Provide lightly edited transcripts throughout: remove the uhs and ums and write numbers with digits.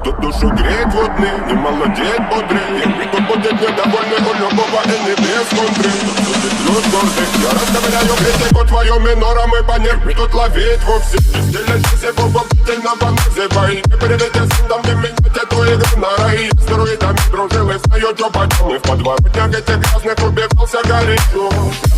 Тут душу греет водный, не молодеет бодрый. Кто будет недовольный, у любого и не без контры. Тут ты плюс гордый, я расставляю критику твою минором и понервь. Тут ловить вовсе, стиль всего воплотительного называй. Не приведя сындом, не менять эту игру на рай. Я с друидами дружил и знаю, что почем. И в подворотнях этих грязных убивался горячо.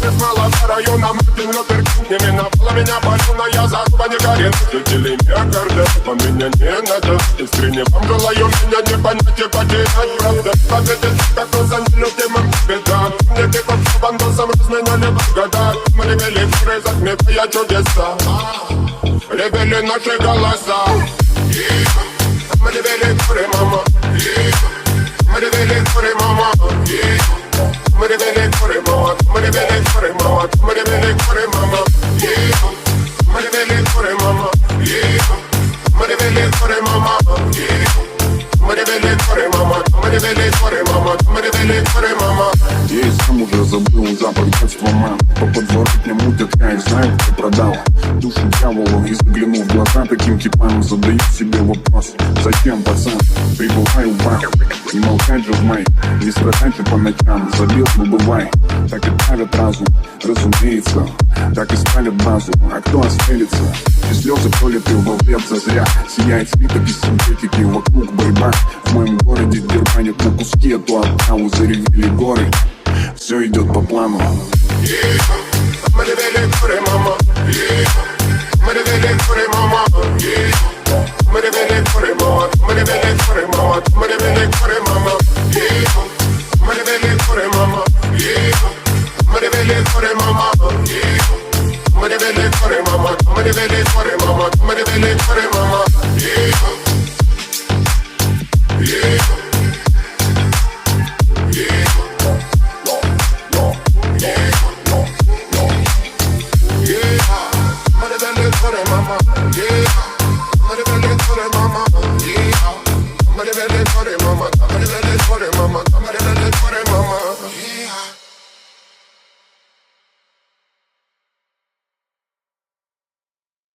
Я без малого района, Мартин Лютер Кинг не миновала меня больно, я заруба не горен. Жители миокарда, по меня не надо. Искренне вам желаю меня не понять и потерять, правда. Победить, как за нелюбимым беда. Мне типа с бандосом разменяли в года. Мы ревели в край, затмевая чудеса. Ревели наши голоса. Мы ревели в край, мама. Мы ревели в край, мама. Мы ревели в край, мама. Мы ревели в край, мама. Мы ревели в край, мама. Мы ревели в край, мама. Мы ревели в край, мама. Мы ревели в край, мама. Мы ревели в край, мама. Мы ревели в край, мама. Я и сам уже забыл запах детства, мам. По подворотням мутят, я их знаю, кто продал душу дьяволу. И заглянув в глаза таким типам, задаю себе вопрос: зачем, пацан, прибываю в бар? Не молчать же в май, не страдать же по ночам. Забил, ну бывай, так и правят разум, разумеется. Так и спалят базу, а кто осмелится? И слезы пролиты во вред зазря. Сияет свиток из синтетики, вокруг борьба. В моем городе дербанят на куски эту оттаву. Заревели горы, все идет по плану. Мы ревели в край, мама. Мы ревели в край, мама. Мы ревели в край, мама. Мы ревели в край, мама. Мы ревели в край, мама. Мы ревели в край, мама. Мы ревели в край, мама. Мы ревели в край, мама. Мы ревели в край, мама. Мы ревели в край, мама. Mama,